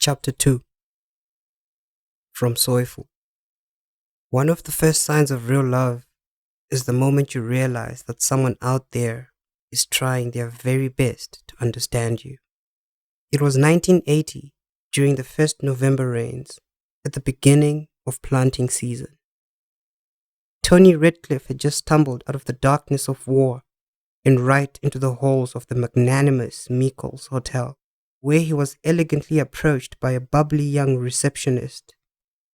Chapter 2 From SOILFUL. One of the first signs of real love is the moment you realize that someone out there is trying their very best to understand you. It was 1980 during the first November rains at the beginning of planting season. Tony Redcliffe had just stumbled out of the darkness of war and right into the halls of the magnanimous Meikles Hotel, where he was elegantly approached by a bubbly young receptionist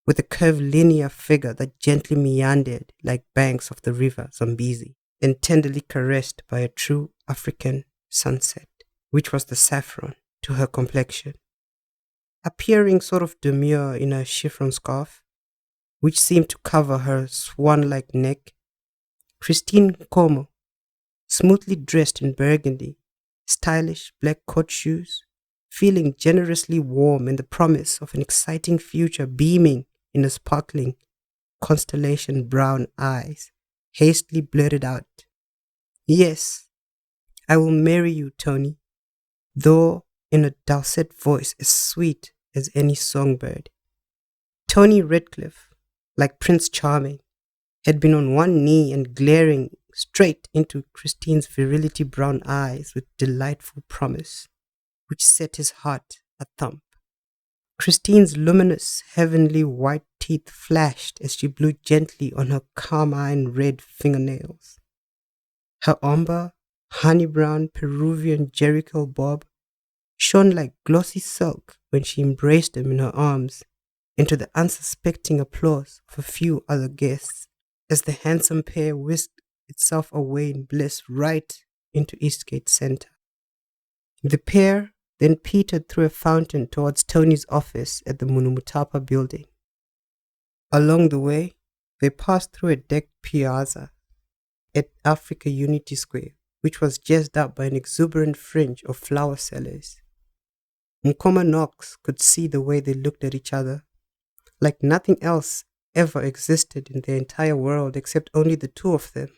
with a curvilinear figure that gently meandered like banks of the river Zambezi and tenderly caressed by a true African sunset, which was the saffron to her complexion. Appearing sort of demure in her chiffon scarf, which seemed to cover her swan-like neck, Christine Como, smoothly dressed in burgundy, stylish black coat shoes, feeling generously warm in the promise of an exciting future beaming in her sparkling constellation brown eyes, hastily blurted out, "Yes, I will marry you, Tony," though in a dulcet voice as sweet as any songbird. Tony Redcliffe, like Prince Charming, had been on one knee and glaring straight into Christine's virility brown eyes with delightful promise, which set his heart a thump. Christine's luminous, heavenly white teeth flashed as she blew gently on her carmine red fingernails. Her amber, honey brown Peruvian Jericho bob shone like glossy silk when she embraced him in her arms, and to the unsuspecting applause of a few other guests, as the handsome pair whisked itself away in bliss right into Eastgate Center. The pair then petered through a fountain towards Tony's office at the Munumutapa building. Along the way, they passed through a decked piazza at Africa Unity Square, which was jazzed up by an exuberant fringe of flower sellers. Mkoma Knox could see the way they looked at each other, like nothing else ever existed in the entire world except only the two of them.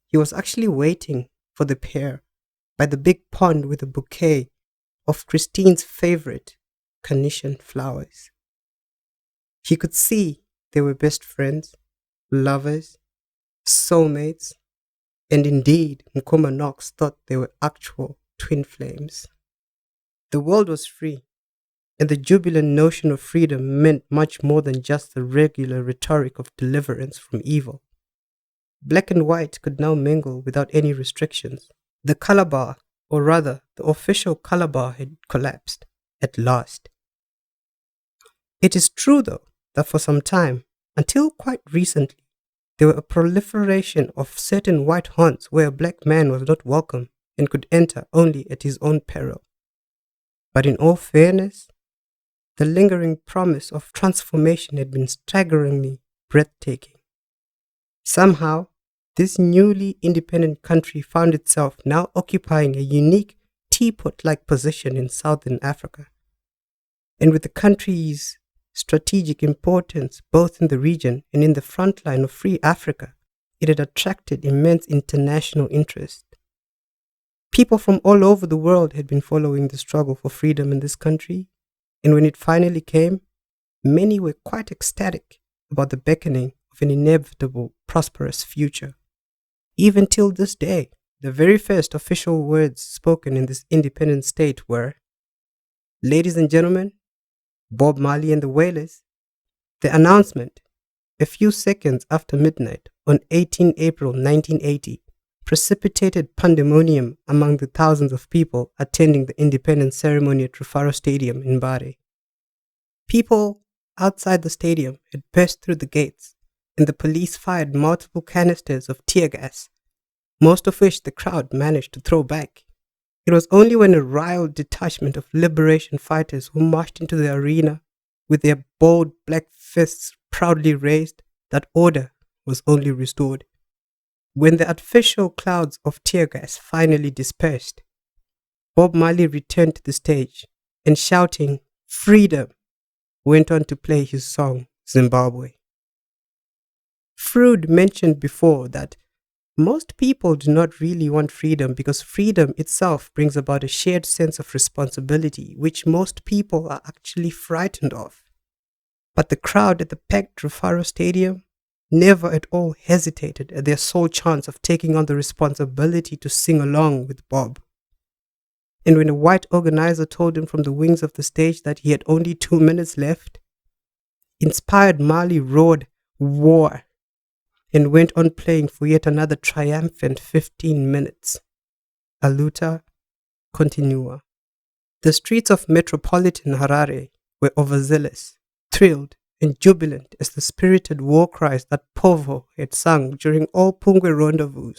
He was actually waiting for the pair by the big pond with a bouquet of Christine's favorite carnation flowers. He could see they were best friends, lovers, soulmates, and indeed Mkoma Knox thought they were actual twin flames. The world was free, and the jubilant notion of freedom meant much more than just the regular rhetoric of deliverance from evil. Black and white could now mingle without any restrictions. The color bar, or rather, the official color bar had collapsed, at last. It is true, though, that for some time, until quite recently, there were a proliferation of certain white haunts where a black man was not welcome and could enter only at his own peril. But in all fairness, the lingering promise of transformation had been staggeringly breathtaking. Somehow, this newly independent country found itself now occupying a unique teapot-like position in southern Africa. And with the country's strategic importance both in the region and in the front line of free Africa, it had attracted immense international interest. People from all over the world had been following the struggle for freedom in this country, and when it finally came, many were quite ecstatic about the beckoning of an inevitable, prosperous future. Even till this day, the very first official words spoken in this independent state were, "Ladies and gentlemen, Bob Marley and the Wailers." The announcement, a few seconds after midnight on 18 April 1980, precipitated pandemonium among the thousands of people attending the independence ceremony at Rufaro Stadium in Mbare. People outside the stadium had burst through the gates, and the police fired multiple canisters of tear gas, most of which the crowd managed to throw back. It was only when a riled detachment of liberation fighters who marched into the arena with their bold black fists proudly raised that order was only restored. When the artificial clouds of tear gas finally dispersed, Bob Marley returned to the stage and, shouting "Freedom," went on to play his song Zimbabwe. Freud mentioned before that Most people do not really want freedom because freedom itself brings about a shared sense of responsibility, which most people are actually frightened of. But the crowd at the packed Rufaro Stadium never at all hesitated at their sole chance of taking on the responsibility to sing along with Bob. And when a white organizer told him from the wings of the stage that he had only 2 minutes left, inspired Mali roared, "War!" and went on playing for yet another triumphant 15 minutes. Aluta continua. The streets of metropolitan Harare were overzealous, thrilled, and jubilant as the spirited war cries that Povo had sung during all Pungwe rendezvous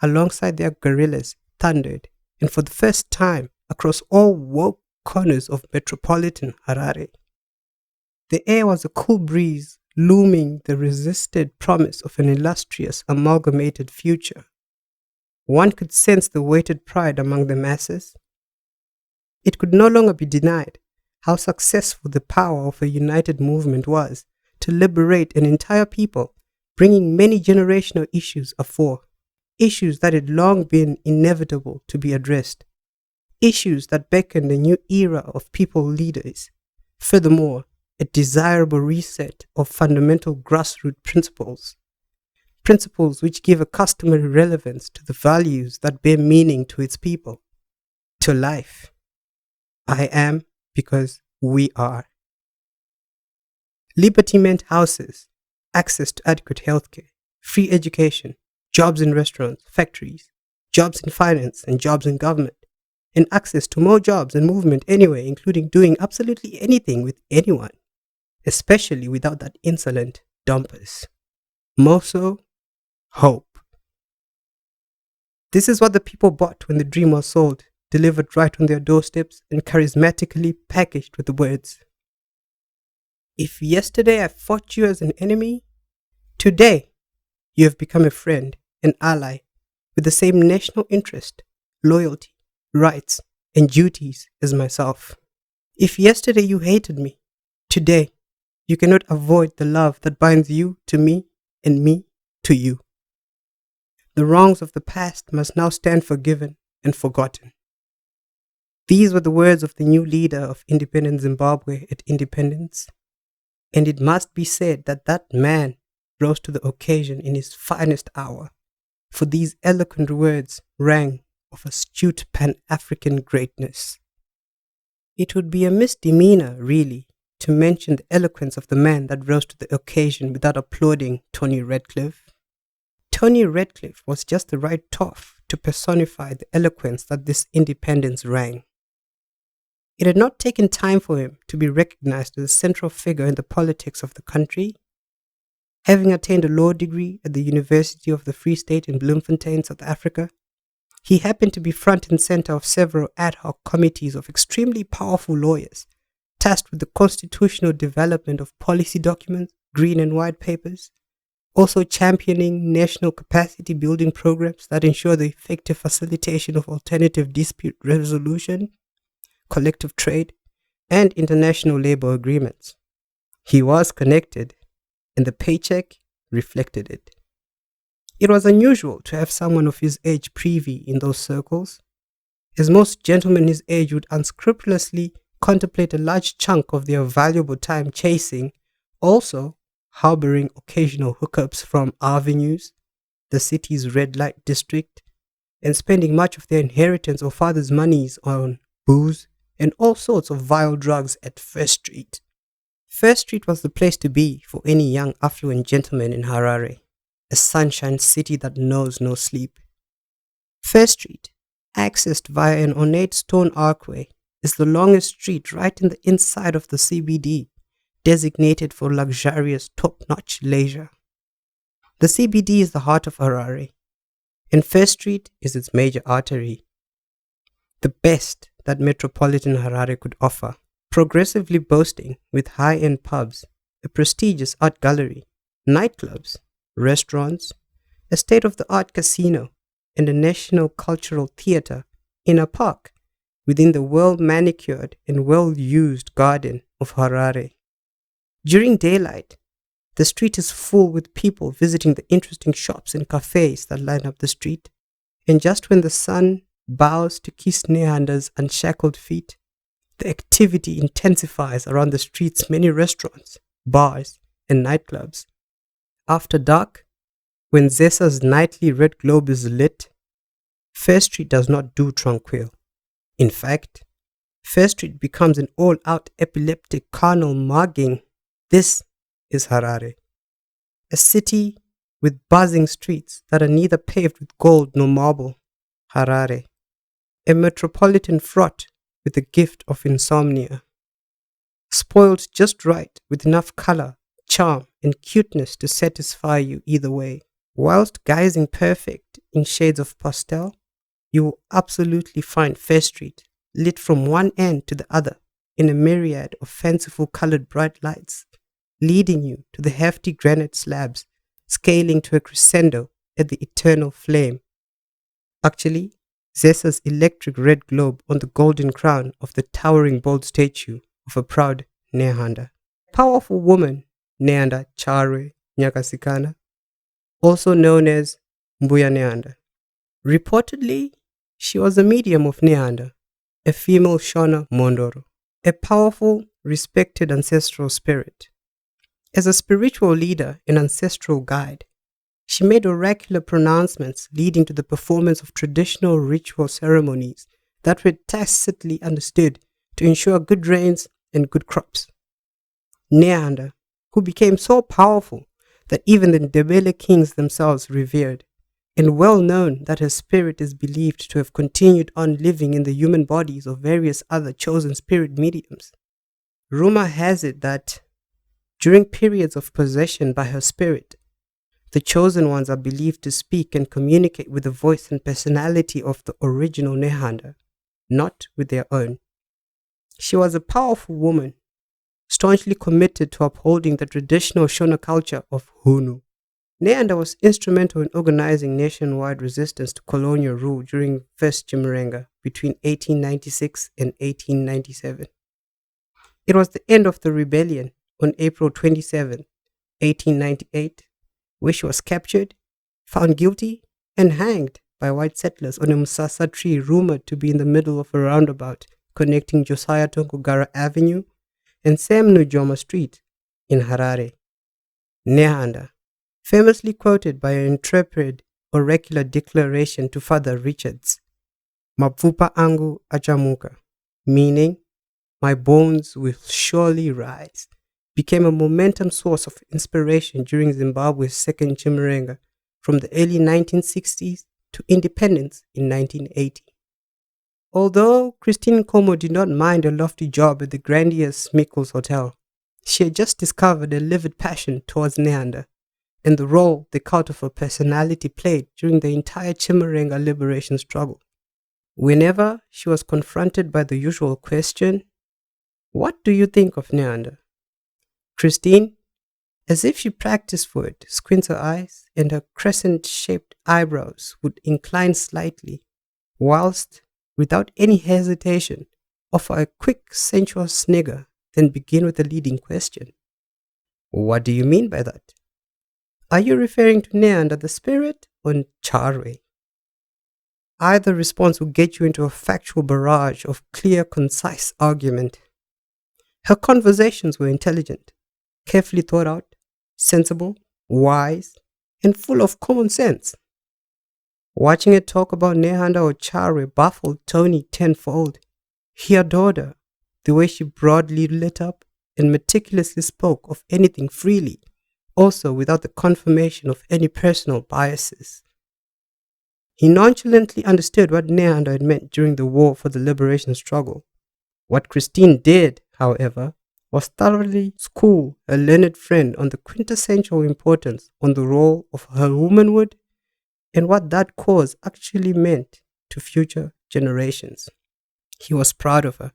alongside their guerrillas thundered, and for the first time across all woke corners of metropolitan Harare. The air was a cool breeze, looming the resisted promise of an illustrious amalgamated future. One could sense the weighted pride among the masses. It could no longer be denied how successful the power of a united movement was to liberate an entire people, bringing many generational issues afore, issues that had long been inevitable to be addressed, issues that beckoned a new era of people leaders. Furthermore, a desirable reset of fundamental grassroots principles, principles which give a customary relevance to the values that bear meaning to its people, to life. I am because we are. Liberty meant houses, access to adequate healthcare, free education, jobs in restaurants, factories, jobs in finance and jobs in government, and access to more jobs and movement anyway, including doing absolutely anything with anyone, especially without that insolent dumpers. More so, hope. This is what the people bought when the dream was sold, delivered right on their doorsteps and charismatically packaged with the words, "If yesterday I fought you as an enemy, today you have become a friend, an ally, with the same national interest, loyalty, rights, and duties as myself. If yesterday you hated me, today you cannot avoid the love that binds you to me and me to you. The wrongs of the past must now stand forgiven and forgotten." These were the words of the new leader of independent Zimbabwe at independence. And it must be said that that man rose to the occasion in his finest hour, for these eloquent words rang of astute Pan-African greatness. It would be a misdemeanor, really, to mention the eloquence of the man that rose to the occasion without applauding Tony Redcliffe. Tony Redcliffe was just the right toff to personify the eloquence that this independence rang. It had not taken time for him to be recognized as a central figure in the politics of the country. Having attained a law degree at the University of the Free State in Bloemfontein, South Africa, he happened to be front and center of several ad hoc committees of extremely powerful lawyers, tasked with the constitutional development of policy documents, green and white papers, also championing national capacity building programs that ensure the effective facilitation of alternative dispute resolution, collective trade, and international labor agreements. He was connected, and the paycheck reflected it. It was unusual to have someone of his age privy in those circles, as most gentlemen his age would unscrupulously contemplate a large chunk of their valuable time chasing, also harboring occasional hookups from avenues, the city's red light district, and spending much of their inheritance or father's monies on booze and all sorts of vile drugs at First Street. First Street was the place to be for any young affluent gentleman in Harare, a sunshine city that knows no sleep. First Street, accessed via an ornate stone archway, is the longest street right in the inside of the CBD, designated for luxurious top-notch leisure. The CBD is the heart of Harare, and First Street is its major artery. The best that metropolitan Harare could offer, progressively boasting with high-end pubs, a prestigious art gallery, nightclubs, restaurants, a state-of-the-art casino, and a national cultural theatre in a park within the well-manicured and well-used garden of Harare. During daylight, The street is full with people visiting the interesting shops and cafes that line up the street. And just when the sun bows to kiss Nehanda's unshackled feet, the activity intensifies around the street's many restaurants, bars, and nightclubs. After dark, when Zesa's nightly red globe is lit, First Street does not do tranquil. In fact, First Street becomes an all-out epileptic carnal mugging. This is Harare, a city with buzzing streets that are neither paved with gold nor marble. Harare, a metropolitan fraught with the gift of insomnia, spoiled just right with enough color, charm, and cuteness to satisfy you either way. Whilst guising perfect in shades of pastel, you will absolutely find First Street lit from one end to the other in a myriad of fanciful colored bright lights, leading you to the hefty granite slabs, scaling to a crescendo at the eternal flame. Actually, Zesa's electric red globe on the golden crown of the towering bold statue of a proud Nehanda. Powerful woman, Nehanda Charwe Nyakasikana, also known as Mbuya Nehanda. Reportedly, she was a medium of Nehanda, a female Shona Mondoro, a powerful, respected ancestral spirit. As a spiritual leader and ancestral guide, she made oracular pronouncements leading to the performance of traditional ritual ceremonies that were tacitly understood to ensure good rains and good crops. Nehanda, who became so powerful that even the Ndebele kings themselves revered, and well known that her spirit is believed to have continued on living in the human bodies of various other chosen spirit mediums. Rumor has it that during periods of possession by her spirit, the chosen ones are believed to speak and communicate with the voice and personality of the original Nehanda, not with their own. She was a powerful woman, staunchly committed to upholding the traditional Shona culture of Hunu. Nehanda was instrumental in organizing nationwide resistance to colonial rule during First Chimurenga between 1896 and 1897. It was the end of the rebellion on April 27, 1898, where she was captured, found guilty, and hanged by white settlers on a Musasa tree rumored to be in the middle of a roundabout connecting Josiah Tonkogara Avenue and Sam Nujoma Street in Harare. Nehanda, famously quoted by an intrepid oracular declaration to Father Richards, Mapfupa angu achamuka, meaning, my bones will surely rise, became a momentum source of inspiration during Zimbabwe's second Chimurenga from the early 1960s to independence in 1980. Although Christine Como did not mind a lofty job at the grandiose Mikkels Hotel, she had just discovered a livid passion towards Nehanda and the role the cult of her personality played during the entire Chimurenga liberation struggle. Whenever she was confronted by the usual question, "What do you think of Nehanda?" Christine, as if she practiced for it, squints her eyes and her crescent-shaped eyebrows would incline slightly, whilst, without any hesitation, offer a quick, sensuous snigger, then begin with the leading question. "What do you mean by that? Are you referring to Nehanda the spirit or Charwe?" Either response will get you into a factual barrage of clear, concise argument. Her conversations were intelligent, carefully thought out, sensible, wise, and full of common sense. Watching her talk about Nehanda or Charwe baffled Tony tenfold. He adored her, the way she broadly lit up and meticulously spoke of anything freely, also without the confirmation of any personal biases. He nonchalantly understood what Nehanda had meant during the war for the liberation struggle. What Christine did, however, was thoroughly school her learned friend on the quintessential importance on the role of her womanhood and what that cause actually meant to future generations. He was proud of her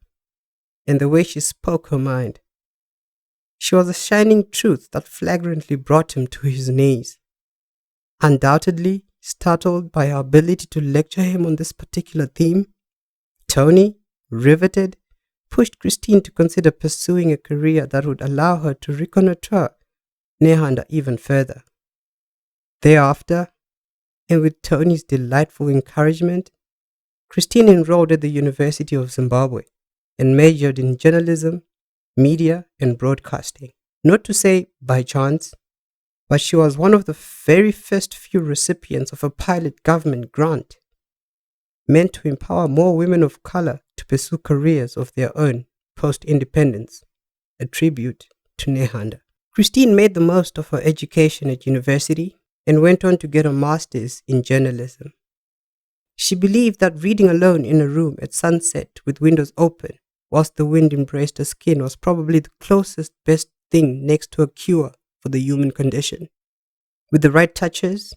and the way she spoke her mind. She was a shining truth that flagrantly brought him to his knees. Undoubtedly startled by her ability to lecture him on this particular theme, Tony, riveted, pushed Christine to consider pursuing a career that would allow her to reconnoiter Nehanda even further. Thereafter, and with Tony's delightful encouragement, Christine enrolled at the University of Zimbabwe and majored in journalism, media, and broadcasting. Not to say by chance, but she was one of the very first few recipients of a pilot government grant meant to empower more women of color to pursue careers of their own post-independence, a tribute to Nehanda. Christine made the most of her education at university and went on to get a master's in journalism. She believed that reading alone in a room at sunset with windows open whilst the wind embraced her skin was probably the closest best thing next to a cure for the human condition. With the right touches,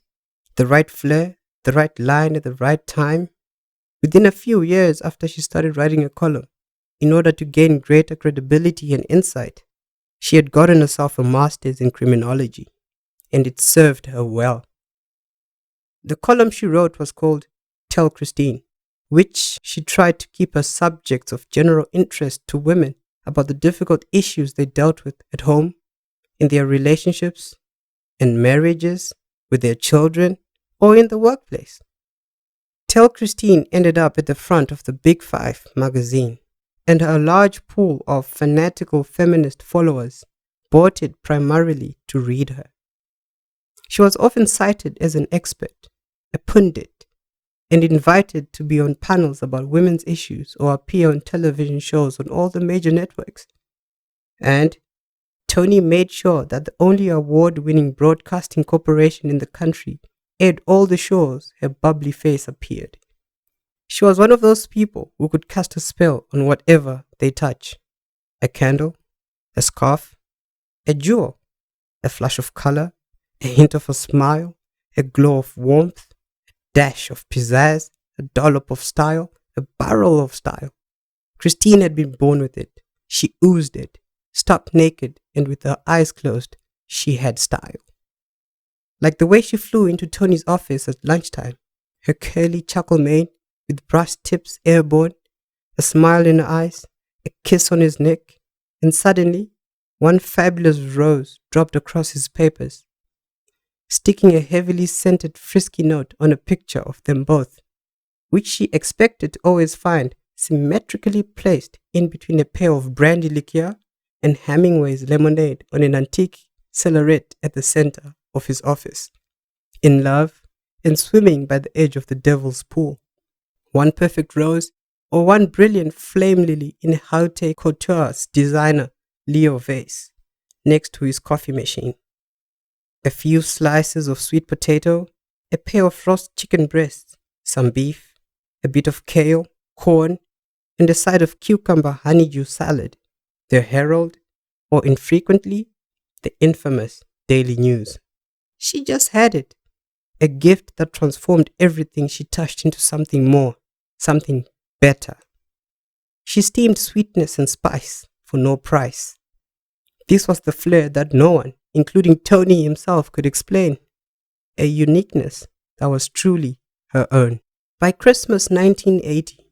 the right flair, the right line at the right time, within a few years after she started writing a column, in order to gain greater credibility and insight, she had gotten herself a master's in criminology, and it served her well. The column she wrote was called Tell Christine, which she tried to keep her subjects of general interest to women about the difficult issues they dealt with at home, in their relationships and marriages, with their children, or in the workplace. Tell Christine ended up at the front of the Big Five magazine, and her large pool of fanatical feminist followers bought it primarily to read her. She was often cited as an expert, a pundit, and invited to be on panels about women's issues or appear on television shows on all the major networks. And Tony made sure that the only award-winning broadcasting corporation in the country aired all the shows her bubbly face appeared. She was one of those people who could cast a spell on whatever they touch. A candle, a scarf, a jewel, a flash of color, a hint of a smile, a glow of warmth, a dash of pizzazz, a dollop of style, a barrel of style. Christine had been born with it. She oozed it. Stark naked and with her eyes closed, she had style. Like the way she flew into Tony's office at lunchtime, her curly chuckle mane with brass tips airborne, a smile in her eyes, a kiss on his neck, and suddenly, one fabulous rose dropped across his papers, sticking a heavily scented frisky note on a picture of them both, which she expected to always find symmetrically placed in between a pair of brandy liqueur and Hemingway's lemonade on an antique cellaret at the center of his office. In love and swimming by the edge of the devil's pool. One perfect rose or one brilliant flame lily in Haute Couture's designer Leo vase next to his coffee machine. A few slices of sweet potato, a pair of roast chicken breasts, some beef, a bit of kale, corn, and a side of cucumber honeydew salad. The Herald, or infrequently, the infamous Daily News. She just had it. A gift that transformed everything she touched into something more, something better. She steamed sweetness and spice for no price. This was the flair that no one, including Tony himself, could explain. A uniqueness that was truly her own. By Christmas 1980,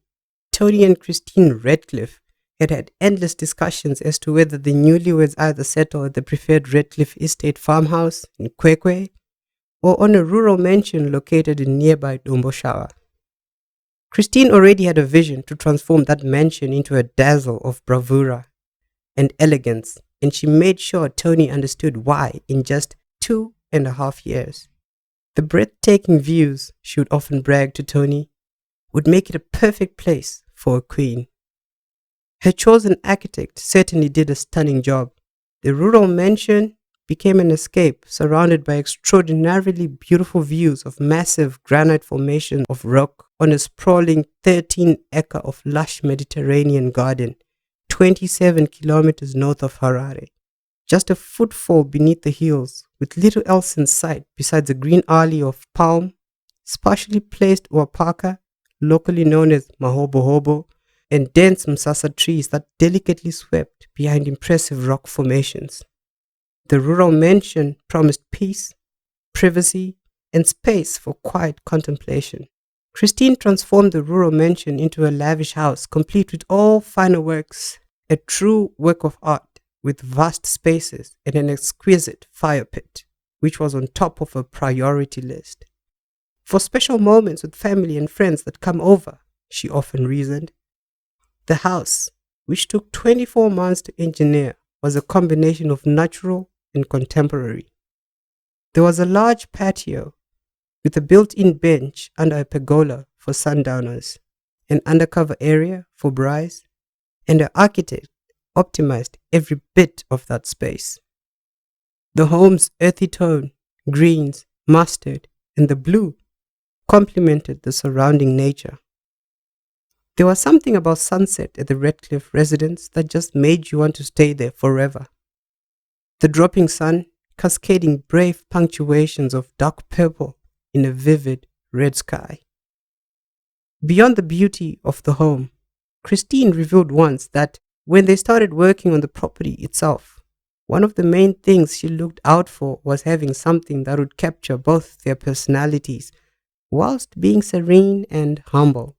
Tony and Christine Redcliffe had endless discussions as to whether the newlyweds either settle at the preferred Redcliffe Estate farmhouse in Kwekwe or on a rural mansion located in nearby Domboshawa. Christine already had a vision to transform that mansion into a dazzle of bravura and elegance, and she made sure Tony understood why in just 2.5 years. The breathtaking views, she would often brag to Tony, would make it a perfect place for a queen. Her chosen architect certainly did a stunning job. The rural mansion became an escape surrounded by extraordinarily beautiful views of massive granite formations of rock on a sprawling 13-acre of lush Mediterranean garden, 27 kilometers north of Harare. Just a footfall beneath the hills, with little else in sight besides a green alley of palm, sparsely placed wapaka, locally known as mahobohobo, and dense msasa trees that delicately swept behind impressive rock formations. The rural mansion promised peace, privacy, and space for quiet contemplation. Christine transformed the rural mansion into a lavish house complete with all finer works, a true work of art with vast spaces and an exquisite fire pit, which was on top of her priority list. For special moments with family and friends that come over, she often reasoned. The house, which took 24 months to engineer, was a combination of natural and contemporary. There was a large patio with a built-in bench under a pergola for sundowners, an undercover area for brides, and the architect optimized every bit of that space. The home's earthy tone, greens, mustard, and the blue complemented the surrounding nature. There was something about sunset at the Redcliffe residence that just made you want to stay there forever. The dropping sun cascading brave punctuations of dark purple in a vivid red sky. Beyond the beauty of the home, Christine revealed once that when they started working on the property itself, one of the main things she looked out for was having something that would capture both their personalities whilst being serene and humble.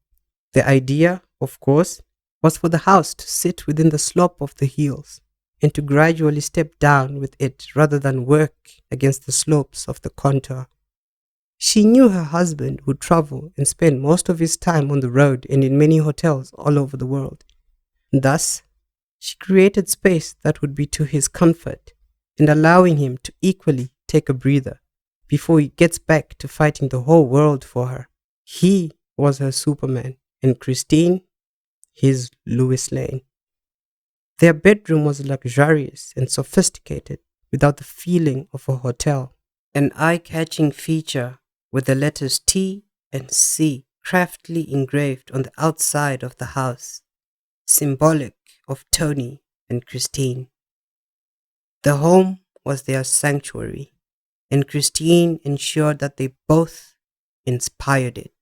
The idea, of course, was for the house to sit within the slope of the hills and to gradually step down with it rather than work against the slopes of the contour. She knew her husband would travel and spend most of his time on the road and in many hotels all over the world. Thus, she created space that would be to his comfort and allowing him to equally take a breather before he gets back to fighting the whole world for her. He was her Superman and Christine, his Lois Lane. Their bedroom was luxurious and sophisticated without the feeling of a hotel. An eye-catching feature with the letters T and C craftily engraved on the outside of the house, symbolic of Tony and Christine. The home was their sanctuary, and Christine ensured that they both inspired it.